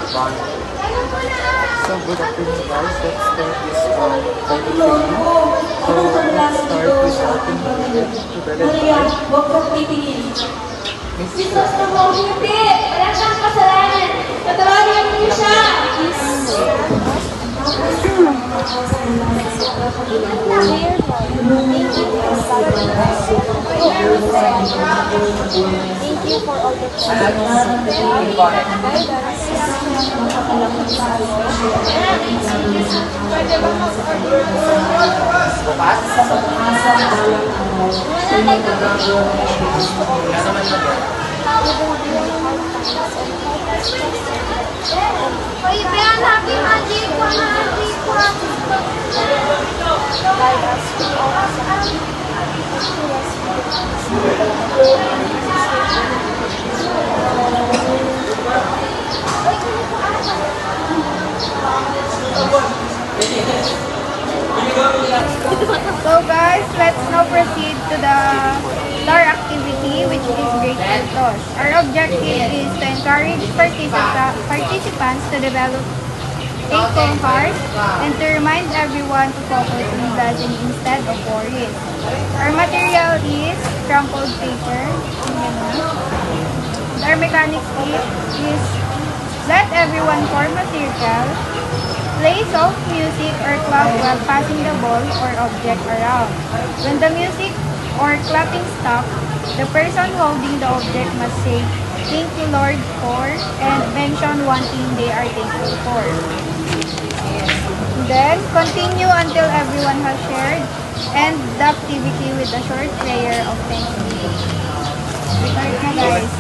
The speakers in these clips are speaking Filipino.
So good afternoon guys, let's start this Bible training. So let's start with ating Jesus na mabuti! Wala siyang kasalanan! Patawarin niyo siya! Thank you for all the So guys, let's now proceed to the STAR activity, which is Grateful Toss. Our objective is to encourage participants to develop thankful hearts and to remind everyone to focus on blessing instead of worries. Our material is crumpled paper. Our mechanics kit is let everyone form a circle, play soft music or clap while passing the ball or object around. When the music or clapping stops, the person holding the object must say, "Thank you Lord for," and mention one thing they are thankful for. Then, continue until everyone has shared, and the activity with a short prayer of thanksgiving. Start na guys.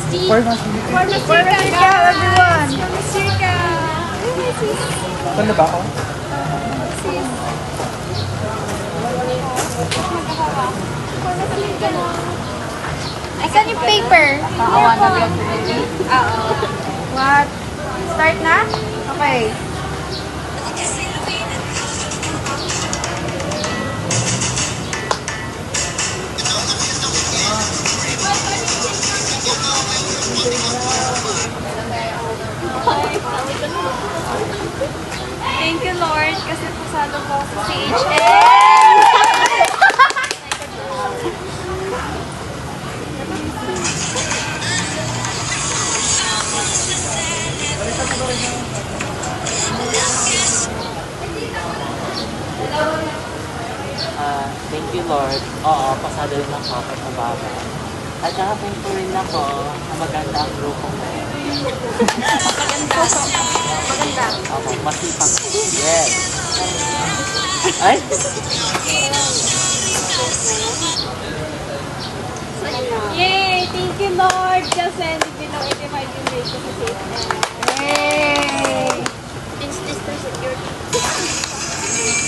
Form a circle. Form a circle, everyone! Saan ba ako? Asan yung paper? What? Start na? Okay. Thank you, Lord, kasi pasado ko sa CHL. Thank you Lord. Oo, pasado rin ako sa baba. At saka thankful rin ako na maganda ang grupong na yun. Maganda. Ako, masipag ko. Yes. Ay? Yay! Thank you, Lord, kasi hindi below 85 yung rate ko sa CHL. Yay! Sister security.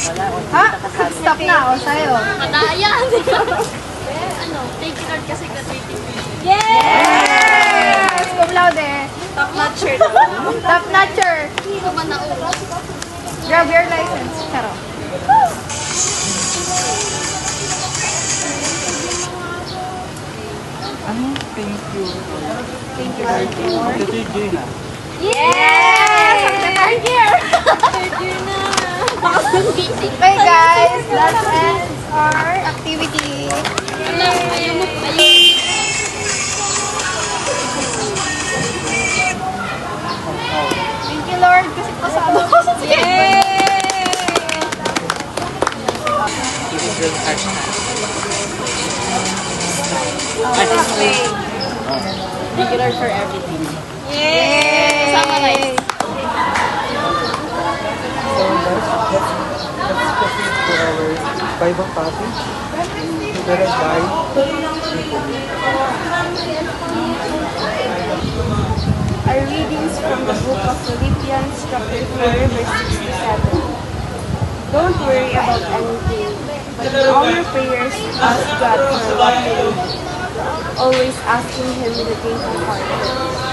Wala. Ha? Stop na ako sa'yo. Madaya! Thank you, Lord, kasi graduating ko. Yes! Cum laude. Top notcher. Top notcher. Hindi ba naubos? Grab your license. Charo. Ano? Thank you. Thank you, Lord. Ito yung Jay na. Yes! Third year! Third year na. Okay guys, that ends our activity. Ayaw mo. Thank you Lord kasi pasado ko sa Yay! Thank you Lord for everything. Yay! Summarize. So guys, let's proceed to our Bible passage. Together by Our readings from the book of Philippians chapter 4 verse 67. Don't worry about anything, but in all your prayers ask God for what you need. Always asking Him with a thankful heart.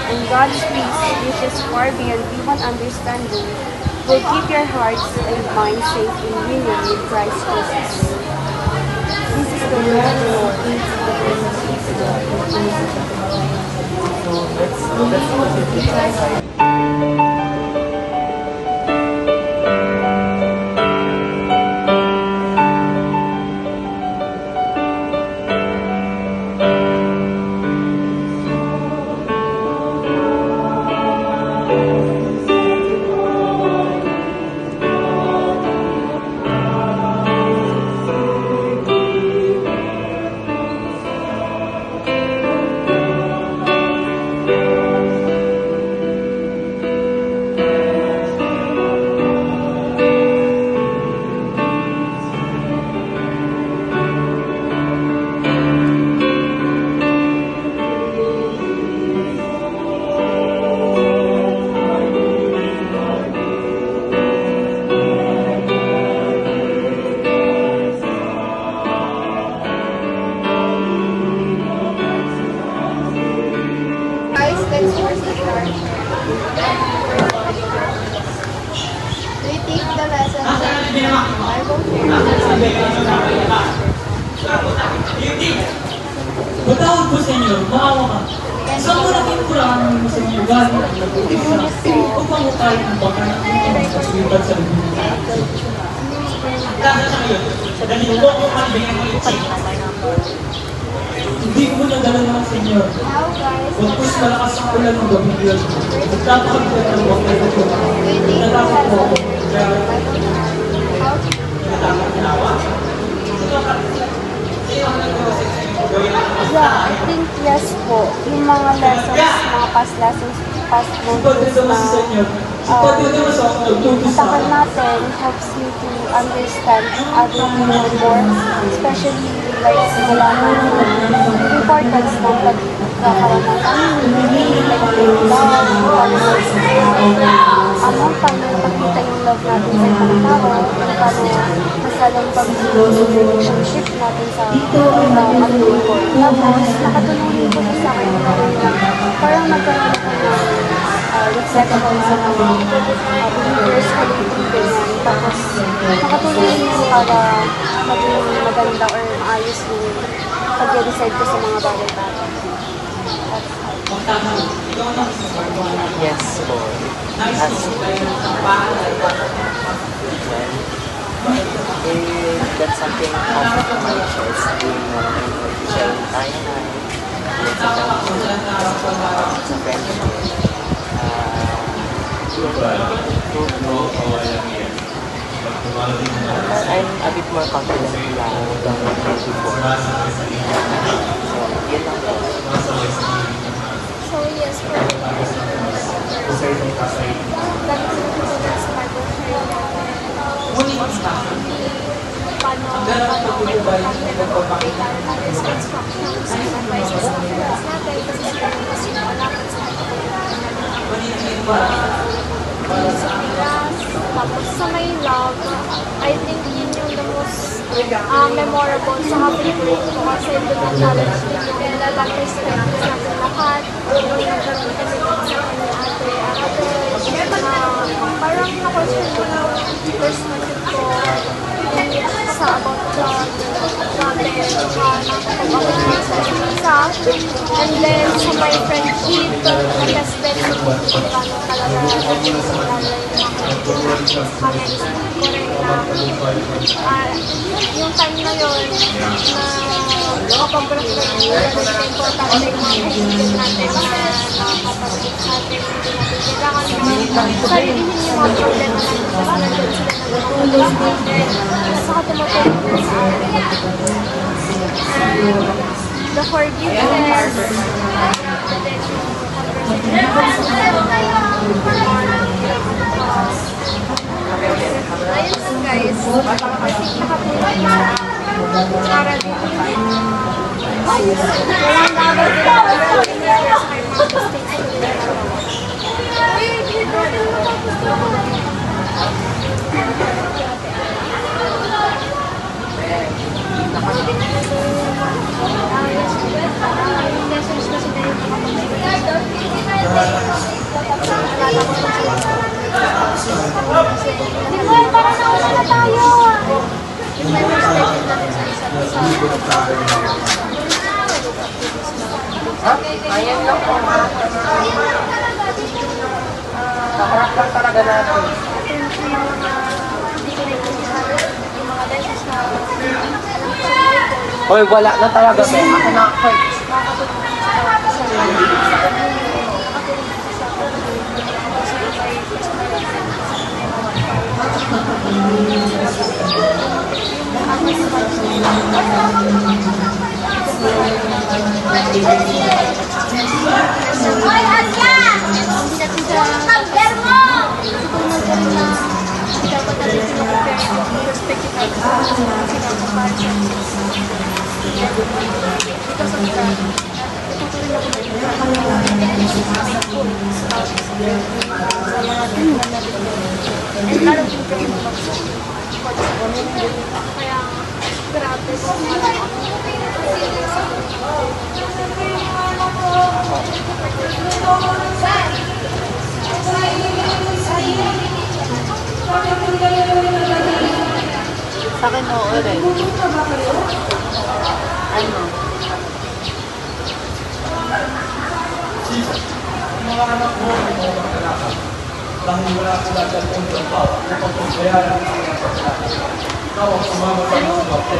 And God's peace, which is far beyond human understanding, will keep your hearts and minds safe in union with Christ Jesus. This is the word of the Lord. So let's proceed to Guys, let's proceed to our We take the lessons of the Bible Patawag ko sa inyo, maawa ka. Isang malaking kurang mo sa inyo galing upang ukayin ang baka ng ito sa libat sa lubuhan. Kaya sa ngayon, dahil ito ko kalibigyan ng itching. Hindi ko nadala naman sa inyo. Pagpus malakas ang ulan ng gabi yun. Nagtatapagpag ng huwag kayo ito. Natatakot po ako. Kaya, natatakot ginawa. Yeah, I think yes po. Yung mga lessons, mga past lessons, past modules na takal natin helps me to understand other people more, especially like malaman yung importance ng pagkakaroon ng community, like yung love, paano pagkita yung love natin sa ibang tao, paano mas lalong pag-build yung relationship natin sa other people. Tapos, nakatulungin po sa akin na parang nagkaroon ako ng reflection sa mga behaviors ko dito ganyan. Tapos, nakatulungin yun para maging maganda or maayos yung pag-decide ko sa mga bagay-bagay. Yes, Lord. As that's something of my choice. Sharing tayo na sa friendship. I'm a bit more confident now than before. So, yun lang. So yes, for me, paano others instructions and advices sa friends natin kasi sila yung mas sinalamat sa sa class, tapos sa may love, I think yun yung the most memorable sa happy grade ko kasi doon ang knowledge din yung lalang respect natin lahat, yung nagkaroon kami sa kanya parang na-question ko yung perspective ko sa about God, nakapag-organize sa isa, and then sa my friendship, na-best friend ko kung paano talaga kami isipin ko rin na yung time na yun na makapag-reflect ko na importante yung mga kaibigan natin na kapatid natin, hindi natin kailangan na sarilihin yung mga problema natin kasi nandun sila na nakatulong natin at saka tumutulong sa atin. And the forgiveness, and then yung ayun lang guys, kasi nakatulong para din walang laban din ako sa mistakes ko din nagawa. Yung lessons kasi na yung para nauna na tayo! Yung may perspective natin sa isa't isa. Ayan lang po. lang talaga natin. Hindi ko naiintindihan yung mga lessons na alam ko sa buhay ko. Oy, wala na talaga, be. Ako na ako. Makakatulong sa bawat isa. Nakatulong sa pagbuhay kasi may personal Hoy, Asya! Pagkakabler mo! dapat natin pinaprepare yung perspective natin sa sinasapahan sa because of that, natuturin ako na yung sa mga tingnan natin and lalo yung impression ko kaya grabe po Sa akin, oo rin. Ano? Mga anak mo, dahil wala sila sa punto pa, upang pagbayaran ang mga pagkakas. Ikaw ang sumama sa mga swerte.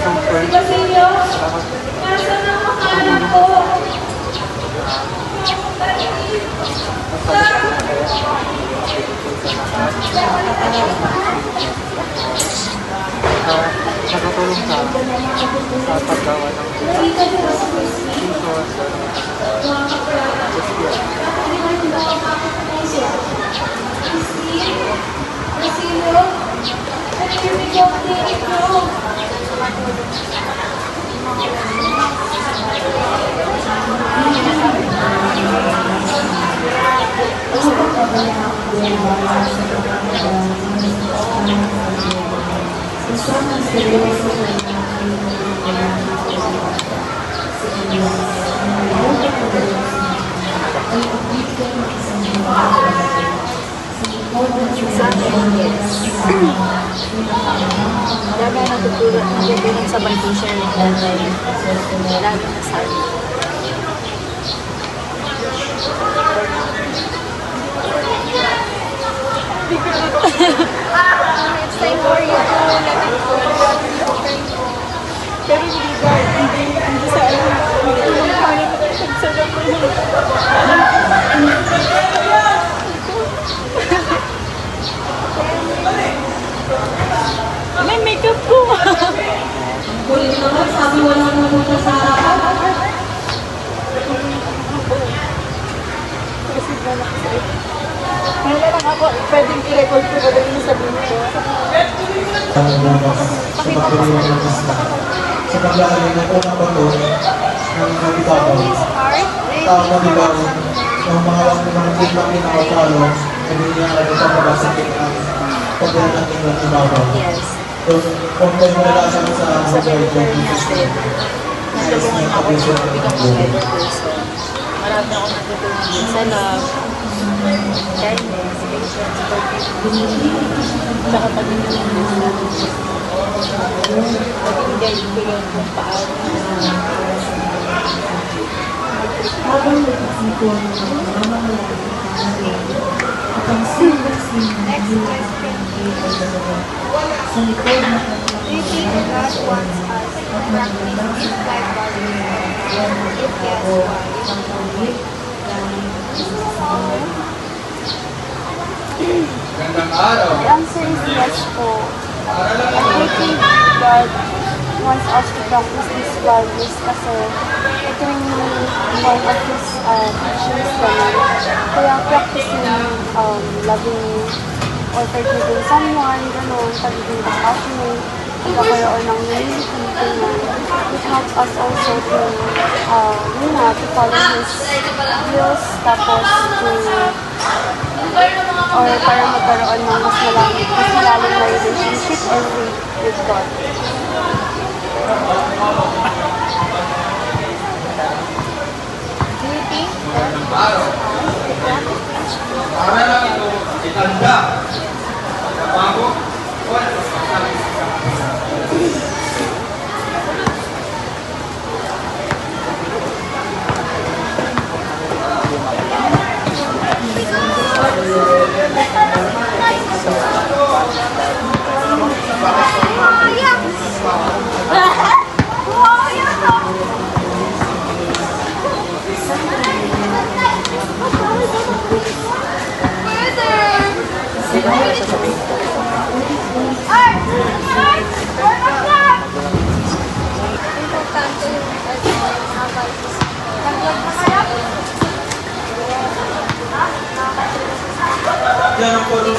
Mabubuhay ka sa iyo. Nakatulong sa paggawa ng dami na natutunan sa vacation ni Nanay. Lalo na sa akin. It's time for you to let it go. Pero hindi ba, hindi sa alam ko. Hindi mo kaya nagsarap ko. May makeup ko. Huli naman, sabi wala na muna sa harapan. Wala lang ako, pwedeng i-record ko ba yung sabihin ko? Sa paglalagay ng unang bato ng Nagitabaw. Tama dibaw ng mga biglang pinakasalo na biniyara sa pagkasakit ang paglalagay ng ibabaw. So, kung kayo malalasan sa buhay ko, Natulungan ako to become a better person. Marami akong natutunan sa love, kindness, patience, forgiveness, tsaka pag-ibig. Pag-ibigay ko yun kung paano Next question. Do you think God wants us to practice His life values? If yes, why? The answer is yes po. I think God wants us to practice these values kasi ito yung one of His teachings kami. Kaya practicing loving or forgiving someone, gano'n, pagiging compassionate, pagkakaroon ng humility, ganyan. It helps us also to, to follow His wills, tapos to, or para magkaroon ng mas malalim na relationship with God. Do you think God wants us to practice Itanda. Pagkabago, wala sa dyan ang puro.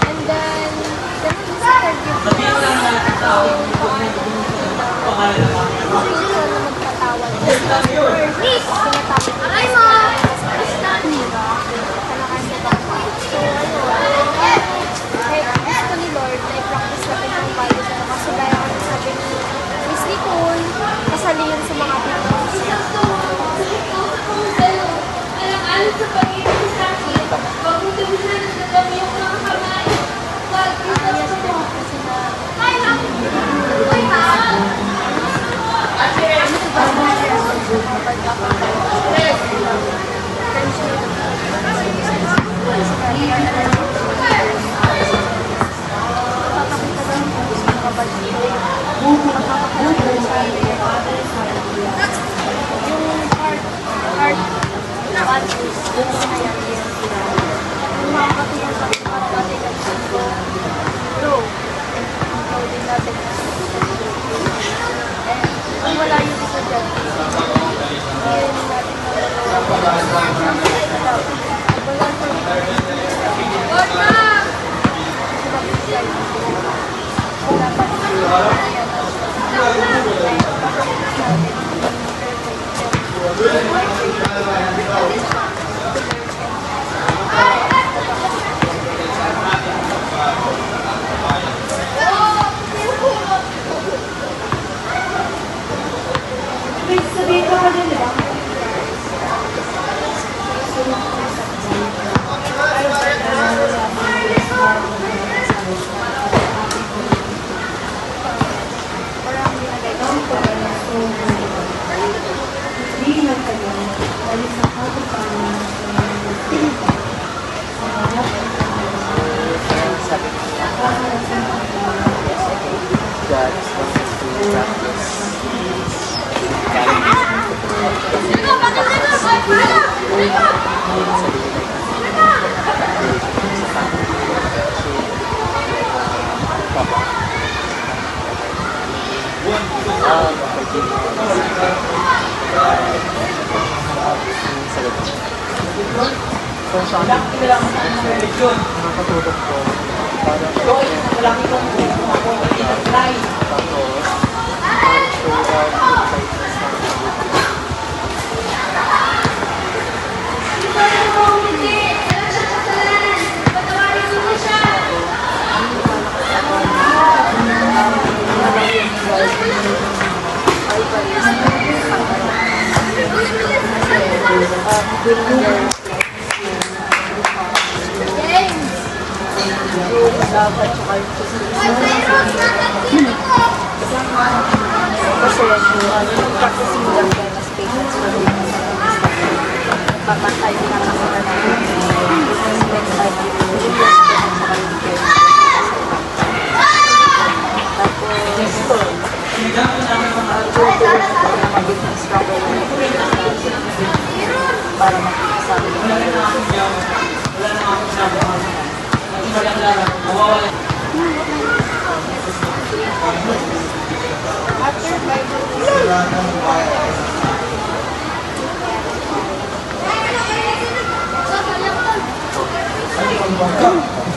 And then, ganun sa third year ko na magpatawad. Please! Tinatapos ko. Aray mo! So, kahit gusto ni Lord na i-practice natin ang values. Kasi gaya kami sabi ni Miss Nicole, kasali yun sa mga people. Wala yung isa dyan.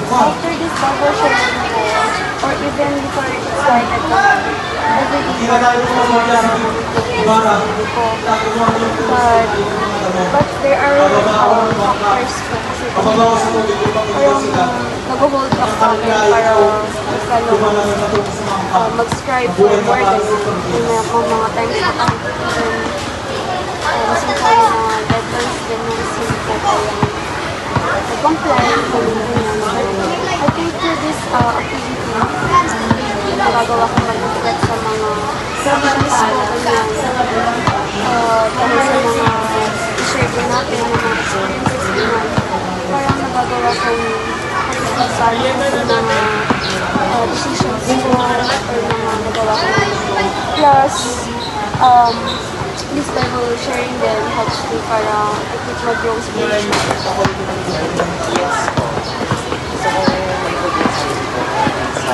After this Bible sharing or even before it started, but there are factors parang nag-hold up kami para mag-scribe for more than mga times na kami simple na deadlines din ng simple kaya nag-comply I think for this activity nagagawa ko mag-reflect sa mga submissions natin dahil sa mga i-share din natin ng mga experiences din parang nagagawa ko mag-value sa mga decisions ko or mga nagawa ko plus hindi this level, sharing them helps to parang ikit mag-grow spiritually. Yes po. Gusto ko mag-progress po sa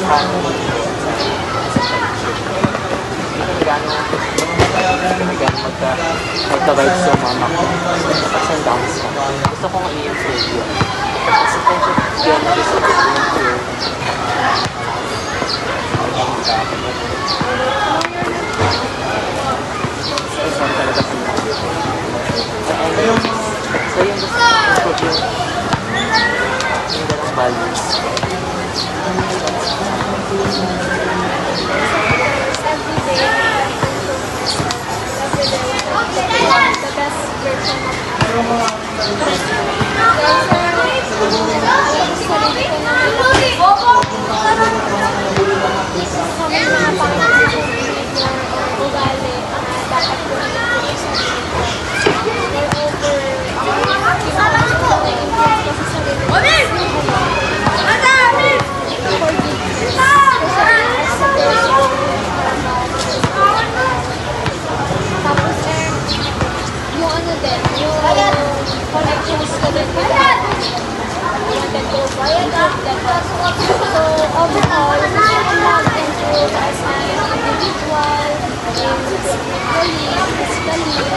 family ko, sa friendship. Hindi kami gano'n magka-vibes yung mama ko. Ups and downs ko. Gusto kong i-improve yun. Kasi friendship yun, gusto ko i-improve. Gusto talaga sila. So yung gusto ko i-improve yung ganang values. The best version tapos yung ano din, yung connections ko din with that. Wanted to improve them. So overall, we should love improve as an individual, spiritually, physically,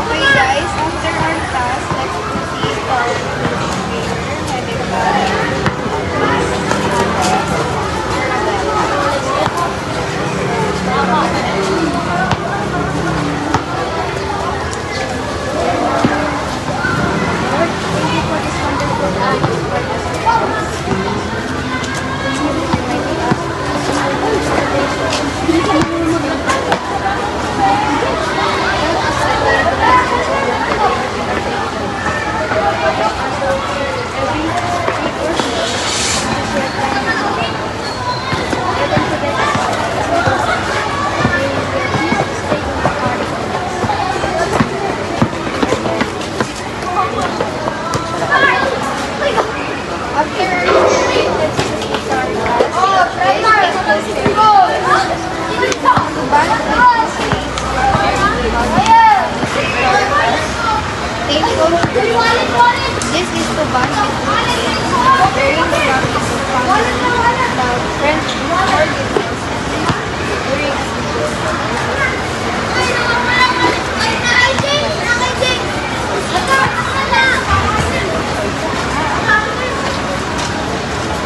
Okay guys, after our class, let's After our journey, let's choose our class. This is to bond with bearing promise of family, love, friendship, forgiveness, during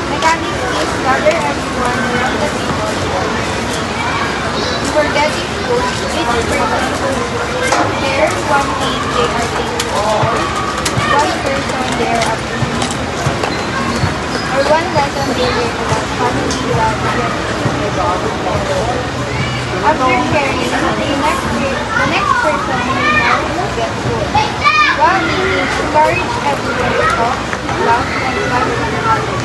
mechanics is gather everyone around the table. For getting food, each person prepare one thing they are thankful for, one person they are appreciative, or one lesson they learn about family, love, gratitude. After sharing, the next person will now get food. While eating, encourage everyone to talk, laugh, and smile with one another.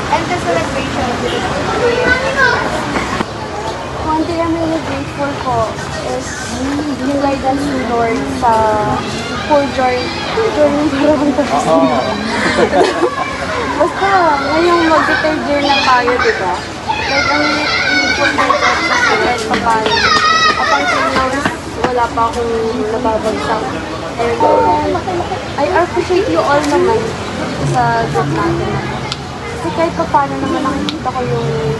And the celebration will one thing I'm really grateful ko is yung guidance ni Lord sa during parang basta, ngayong mag-third year na tayo, diba? Like, ang important sa kahit pa paano. Up until now, wala pa akong nababagsak. And I appreciate you all naman sa group natin. Kasi kahit pa paano naman nakikita ko yung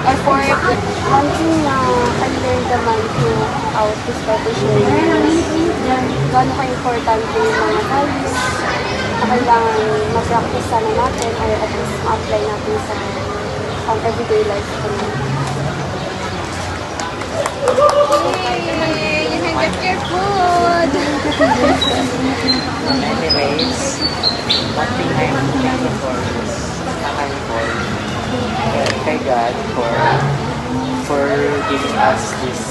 effort. One thing na I learned naman throughout this petition is gano'n ka-importante yung mga values na kailangan ma-practice sana natin or at least ma-apply natin sa everyday life ko na. Yay! You can get your food! Anyways, one thing I'm thankful for is thankful kay God for giving us this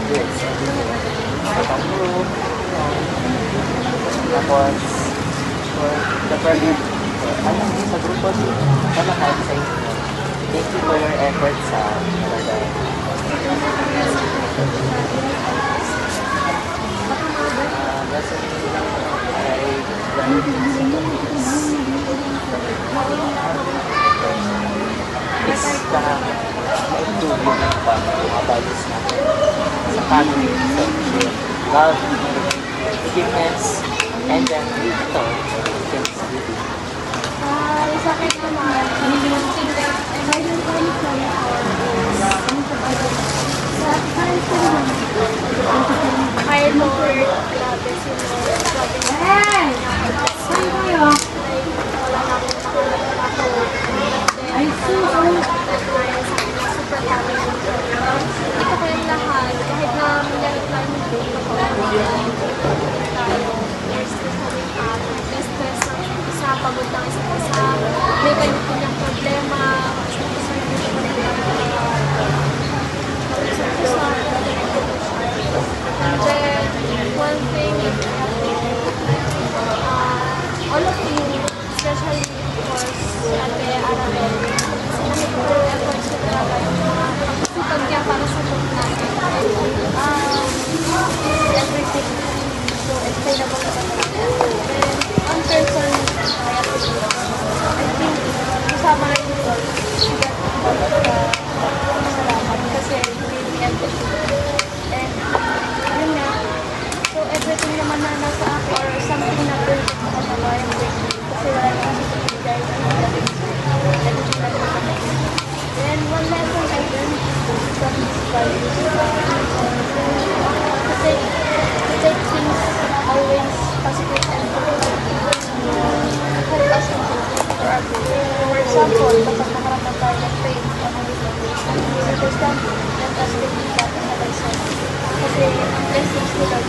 goods. Itong group, tapos for the project, sa grupo sa lahat sa inyo. Thank you for your efforts sa talaga. That's it. Is ma-improve yung mga values natin sa family, friendship, love, forgiveness, and then ito, thanksgiving. Sa akin naman, Hi Lord, grabe si Lord. Grabe niya. Saan kayo? Wala na akong pakilaman ako. Ay, super happy. Hindi ko kayang lahat. Kahit na minalit lang yung day ko. We're still having stress ng isa, pagod ng isa. May kanya-kanyang problema. And then, one thing, all of you, especially because Ate Arabel, kasi nag-put efforts ko talaga yung pagkasipag niya para sa book natin. Everything so explainable na talaga. And one person, I think, kasama rin yung Lord, salamat kasi really empathy. And yun nga, so everything naman na nasa ako or something na build sa kanila, I'm grateful kasi wala na kasi ibigay na everything na naman. Then one lesson I learned from these values kasi to take things always positive and help us to for our good. For example, kapag nakaramang tayo ng pain, understand and us to be that in the lesson. Kasi blessings to Lord.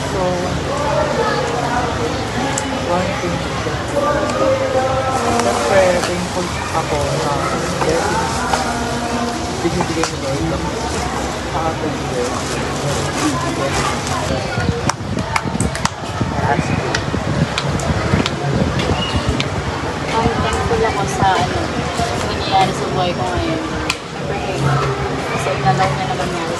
So, one thing siyempre, thankful ako na blessings binibigay ni Lord lang nakapag-year. I ask you. I'm thankful buhay ko ngayon. Siyempre, kasi inalaw niya naman yan.